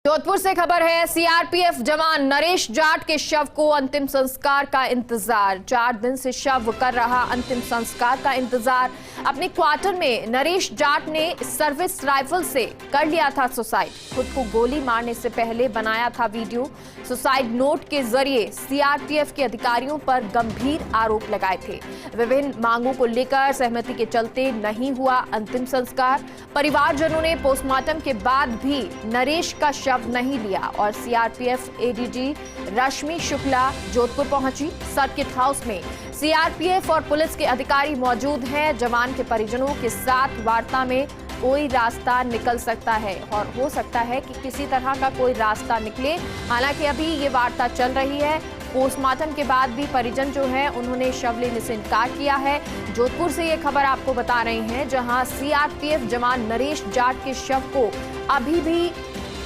जोधपुर से खबर है। सीआरपीएफ जवान नरेश जाट के शव को अंतिम संस्कार का इंतजार। 4 दिन से शव कर रहा अंतिम संस्कार का इंतजार। अपने क्वार्टर में नरेश जाट ने सर्विस राइफल से कर लिया था सुसाइड। खुद को गोली मारने से पहले बनाया था वीडियो। सुसाइड नोट के जरिए सीआरपीएफ के अधिकारियों पर गंभीर आरोप लगाए थे। विभिन्न मांगों को लेकर सहमति के चलते नहीं हुआ अंतिम संस्कार। परिवारजनों ने पोस्टमार्टम के बाद भी नरेश का शव नहीं लिया और सीआरपीएफ एडीजी रश्मि शुक्ला जोधपुर पहुंची। सर्किट हाउस में सीआरपीएफ और पुलिस के अधिकारी मौजूद हैं। जवान के परिजनों के साथ वार्ता में कोई रास्ता निकल सकता है और हो सकता है कि किसी तरह का कोई रास्ता निकले। हालांकि अभी ये वार्ता चल रही है। पोस्टमार्टम के बाद भी परिजन जो है उन्होंने शव लेने से इनकार किया है। जोधपुर से ये खबर आपको बता रहे हैं, जहां सीआरपीएफ जवान नरेश जाट के शव को अभी भी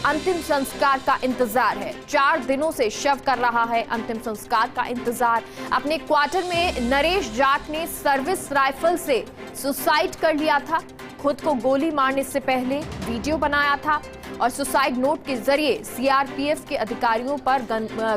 अंतिम संस्कार का इंतजार है। 4 दिनों से शव कर रहा है अंतिम संस्कार का इंतजार। अपने क्वार्टर में नरेश जाट ने सर्विस राइफल से सुसाइड कर लिया था। खुद को गोली मारने से पहले वीडियो बनाया था और सुसाइड नोट के जरिए सीआरपीएफ के अधिकारियों पर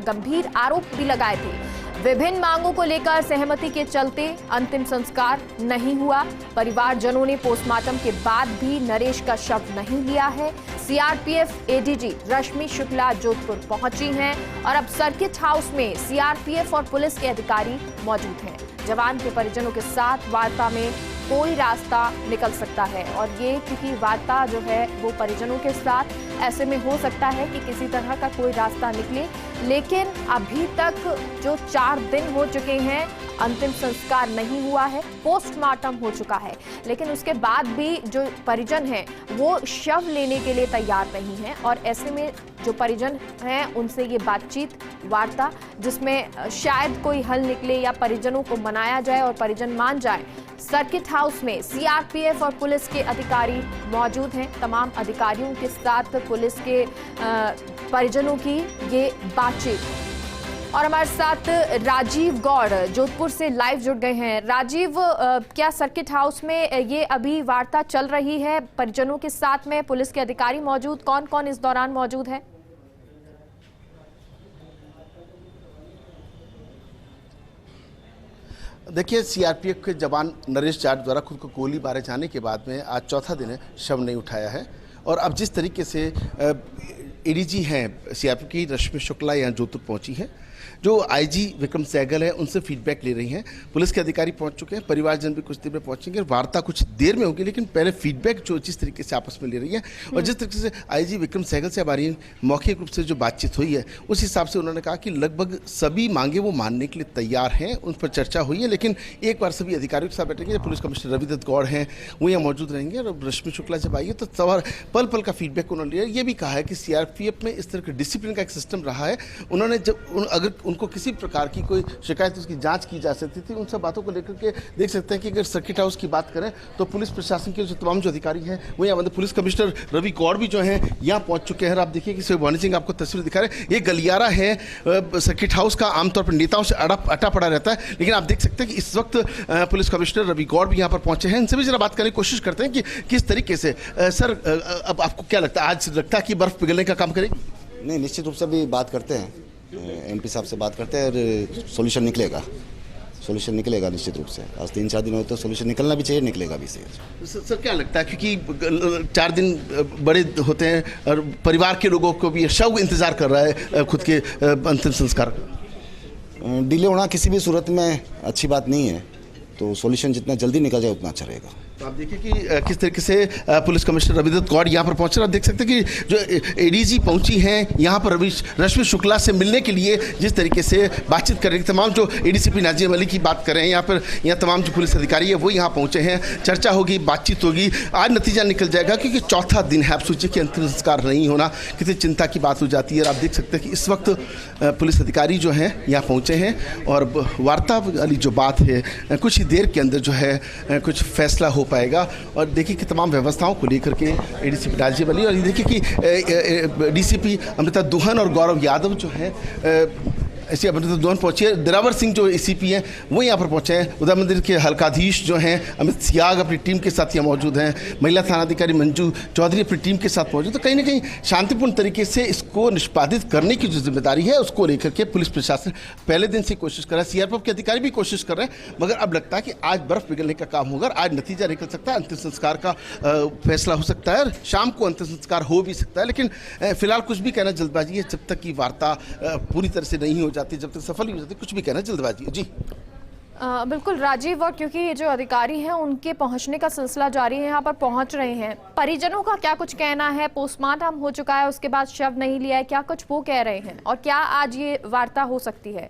गंभीर आरोप भी लगाए थे। विभिन्न मांगों को लेकर सहमति के चलते अंतिम संस्कार नहीं हुआ। परिवारजनों ने पोस्टमार्टम के बाद भी नरेश का शव नहीं लिया है। सीआरपीएफ एडीजी रश्मि शुक्ला जोधपुर पहुंची हैं और अब सर्किट हाउस में सीआरपीएफ और पुलिस के अधिकारी मौजूद हैं। जवान के परिजनों के साथ वार्ता में कोई रास्ता निकल सकता है और ये क्योंकि वार्ता जो है वो परिजनों के साथ, ऐसे में हो सकता है कि किसी तरह का कोई रास्ता निकले। लेकिन अभी तक जो 4 दिन हो चुके हैं अंतिम संस्कार नहीं हुआ है, पोस्टमार्टम हो चुका है, लेकिन उसके बाद भी जो परिजन हैं वो शव लेने के लिए तैयार नहीं हैं। और ऐसे में जो परिजन हैं उनसे ये बातचीत वार्ता जिसमें शायद कोई हल निकले या परिजनों को मनाया जाए और परिजन मान जाए। सर्किट हाउस में सीआरपीएफ और पुलिस के अधिकारी मौजूद हैं। तमाम अधिकारियों के साथ पुलिस के परिजनों की ये बातचीत। और हमारे साथ राजीव गौड़ जोधपुर से लाइव जुड़ गए हैं। राजीव, क्या सर्किट हाउस में ये अभी वार्ता चल रही है? परिजनों के साथ में पुलिस के अधिकारी मौजूद, कौन कौन इस दौरान मौजूद है? देखिए, सीआरपीएफ के जवान नरेश जाट द्वारा खुद को गोली मारे जाने के बाद में आज चौथा दिन है, शव नहीं उठाया है। और अब जिस तरीके से एडीजी हैं सीआरपीएफ की रश्मि शुक्ला यहाँ जोधपुर पहुंची है, जो आईजी विक्रम सहगल है उनसे फीडबैक ले रही हैं। पुलिस के अधिकारी पहुंच चुके हैं, परिवारजन भी कुछ देर में पहुंचेंगे। वार्ता कुछ देर में होगी, लेकिन पहले फीडबैक जो जिस तरीके से आपस में ले रही है और जिस तरीके से आईजी विक्रम सहगल से हमारी मौखिक रूप से जो बातचीत हुई है उस हिसाब से उन्होंने कहा कि लगभग सभी मांगे वो मानने के लिए तैयार हैं। उन पर चर्चा हुई है, लेकिन एक बार सभी अधिकारियों के साथ बैठेंगे। पुलिस कमिश्नर रविदत्त गौड़ हैं वो यहाँ मौजूद रहेंगे और रश्मि शुक्ला जब आई है तो सवाल पल पल का फीडबैक उन्होंने लिया। ये भी कहा है कि सीआरपीएफ में इस तरह के डिसिप्लिन का एक सिस्टम रहा है। उन्होंने जब अगर उनको किसी प्रकार की कोई शिकायत उसकी जांच की जा सकती थी, उन सब बातों को लेकर के देख सकते हैं कि अगर सर्किट हाउस की बात करें तो पुलिस प्रशासन के जो तमाम जो अधिकारी हैं वो यहाँ मतलब पुलिस कमिश्नर रवि गौड़ भी जो हैं यहाँ पहुंच चुके हैं। आप देखिए कि भवानी सिंह आपको तस्वीर दिखा रहे हैं। ये गलियारा है सर्किट हाउस का, आमतौर पर नेताओं से अटा पड़ा रहता है, लेकिन आप देख सकते हैं कि इस वक्त पुलिस कमिश्नर रवि गौड़ भी यहाँ पर पहुंचे हैं। इनसे भी जरा बात करने की कोशिश करते हैं कि किस तरीके से सर अब आपको क्या लगता है, आज लगता है कि बर्फ पिघलने का काम करेगी? नहीं, निश्चित रूप से भी बात करते हैं, एमपी साहब से बात करते हैं और सोल्यूशन निकलेगा निश्चित रूप से। आज 3-4 दिन हो तो सोल्यूशन निकलना भी चाहिए, निकलेगा भी सही। सर क्या लगता है, क्योंकि 4 दिन बड़े होते हैं और परिवार के लोगों को भी शव इंतजार कर रहा है खुद के अंतिम संस्कार का? डिले होना किसी भी सूरत में अच्छी बात नहीं है, तो सोल्यूशन जितना जल्दी निकल जाए उतना अच्छा रहेगा। तो आप देखिए कि किस तरीके से पुलिस कमिश्नर रविदत्त गौड़ यहाँ पर पहुंचे। आप देख सकते हैं कि जो एडीजी पहुंची हैं यहाँ पर रश्मि शुक्ला से मिलने के लिए, जिस तरीके से बातचीत कर रही, तमाम जो एडीसीपी नाजिम अली की बात कर रहे हैं यहाँ तमाम जो पुलिस अधिकारी है वो यहाँ पहुंचे हैं। चर्चा होगी, बातचीत होगी, आज नतीजा निकल जाएगा। क्योंकि चौथा दिन है, आप सोचिए कि अंतिम संस्कार नहीं होना कितनी चिंता की बात हो जाती है। और आप देख सकते हैं कि इस वक्त पुलिस अधिकारी जो हैं यहाँ पहुँचे हैं और वार्ता वाली जो बात है कुछ ही देर के अंदर जो है कुछ फैसला हो पाएगा। और देखिए कि तमाम व्यवस्थाओं को लेकर के एडीसीपी नाजिम अली और ये देखिए कि डीसीपी अमृता दुहन और गौरव यादव जो है ऐसी अमृत दोन पहुंची है। दिलावर सिंह जो एसीपी हैं वो यहाँ पर पहुंचे हैं। उदय मंदिर के हल्काधीश जो हैं अमित सियाग अपनी टीम के साथ यहाँ मौजूद हैं। महिला थानाधिकारी मंजू चौधरी अपनी टीम के साथ मौजूद। तो कहीं ना कहीं शांतिपूर्ण तरीके से इसको निष्पादित करने की जो जिम्मेदारी है उसको लेकर के पुलिस प्रशासन पहले दिन से कोशिश कर रहा है। सीआरपीएफ के अधिकारी भी कोशिश कर रहे हैं, मगर अब लगता है कि आज बर्फ पिघलने का काम होगा, आज नतीजा निकल सकता है, अंतिम संस्कार का फैसला हो सकता है और शाम को अंतिम संस्कार हो भी सकता है। लेकिन फिलहाल कुछ भी कहना जल्दबाजी है। जब तक की वार्ता पूरी तरह से नहीं हो जाती, जब तक सफल नहीं हो जाती, कुछ भी कहना जल्दबाजी है। जी बिल्कुल राजीव, और क्योंकि ये जो अधिकारी हैं उनके पहुंचने का सिलसिला जारी है, यहाँ पर पहुंच रहे हैं, परिजनों का क्या कुछ कहना है? पोस्टमार्टम हो चुका है, उसके बाद शव नहीं लिया है, क्या कुछ वो कह रहे हैं और क्या आज ये वार्ता हो सकती है?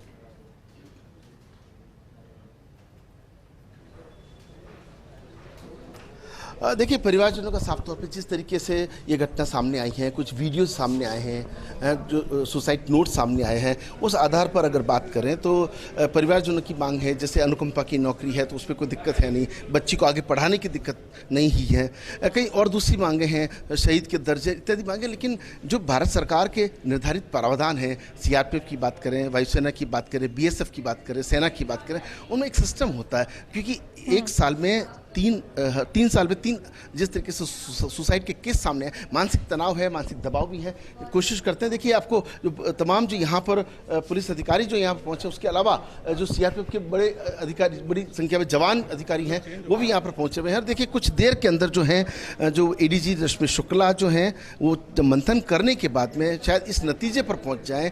देखिए, परिवारजनों का साफ तौर पे जिस तरीके से ये घटना सामने आई है, कुछ वीडियोस सामने आए हैं, जो सुसाइड नोट सामने आए हैं, उस आधार पर अगर बात करें तो परिवारजनों की मांग है, जैसे अनुकंपा की नौकरी है तो उस पर कोई दिक्कत है नहीं, बच्ची को आगे पढ़ाने की दिक्कत नहीं ही है, कई और दूसरी मांगें हैं, शहीद के दर्जे इत्यादि मांगें। लेकिन जो भारत सरकार के निर्धारित प्रावधान हैं, सीआरपीएफ की बात करें, वायुसेना की बात करें, बीएसएफ की बात करें, सेना की बात करें, उनमें एक सिस्टम होता है। क्योंकि एक साल में तीन साल में तीन जिस तरीके से सुसाइड के केस सामने है, मानसिक तनाव है, मानसिक दबाव भी है। कोशिश करते हैं, देखिए आपको जो तमाम जो यहाँ पर पुलिस अधिकारी जो यहाँ पर पहुँचे, उसके अलावा जो सीआरपीएफ के बड़े अधिकारी, बड़ी संख्या में जवान अधिकारी हैं, वो भी यहाँ पर पहुँचे हुए हैं। और देखिए कुछ देर के अंदर जो हैं, जो एडीजी रश्मि शुक्ला जो हैं, वो जब मंथन करने के बाद में शायद इस नतीजे पर पहुँच जाएँ।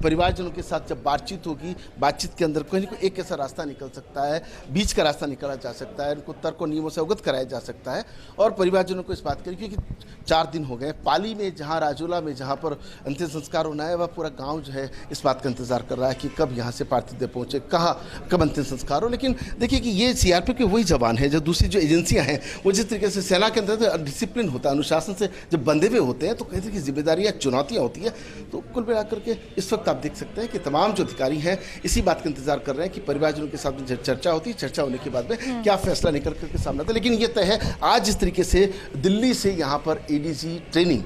परिवारजनों के साथ जब बातचीत होगी, बातचीत के अंदर कोई ना कोई एक ऐसा रास्ता निकल सकता है, बीच का रास्ता निकाला जा सकता है, उनको को नियमों से अवगत कराया जा सकता है। और परिवारजनों को इस बात करें, क्योंकि 4 दिन हो गए, पाली में जहां राजोला में जहां पर अंतिम संस्कार होना है, वह पूरा गांव जो है इस बात का इंतजार कर रहा है कि कब यहां से पार्थिव देह पहुंचे, कब अंतिम संस्कार हो। लेकिन देखिए कि ये सीआरपीएफ के वही जवान है, जो दूसरी जो एजेंसियां हैं, वो जिस तरीके से सेना के अंदर डिसिप्लिन होता है, अनुशासन से जब बंधे हुए होते हैं, तो कई तरह की जिम्मेदारियां, चुनौतियां होती है। तो कुल मिलाकर के इस वक्त आप देख सकते हैं कि तमाम जो अधिकारी हैं इसी बात का इंतजार कर रहे हैं कि परिवारजनों के साथ चर्चा होती है, चर्चा होने के बाद में क्या फैसला निकल करके सामने आता है। लेकिन ये तय है, आज जिस तरीके से दिल्ली से यहाँ पर एडीजी ट्रेनिंग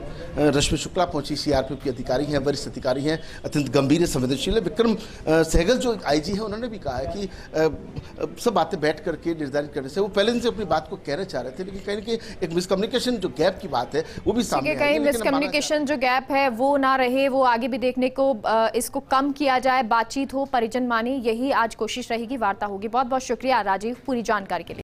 रश्मि शुक्ला पहुंची, सीआरपीएफ के अधिकारी हैं, वरिष्ठ अधिकारी हैं, अत्यंत गंभीर संवेदनशील है। विक्रम सहगल जो आईजी है, उन्होंने भी कहा है कि सब बातें बैठ करके निर्धारित करने से, वो पहले दिन से अपनी बात को कहना चाह रहे थे, लेकिन कहीं ना कहीं एक मिसकम्युनिकेशन जो गैप की बात है वो भी सामने आई है। कहीं मिसकम्युनिकेशन जो गैप है वो ना रहे, वो आगे भी देखने को, इसको कम किया जाए, बातचीत हो, परिजन माने, यही आज कोशिश रहेगी, वार्ता होगी। बहुत बहुत शुक्रिया राजीव पूरी जानकारी के लिए।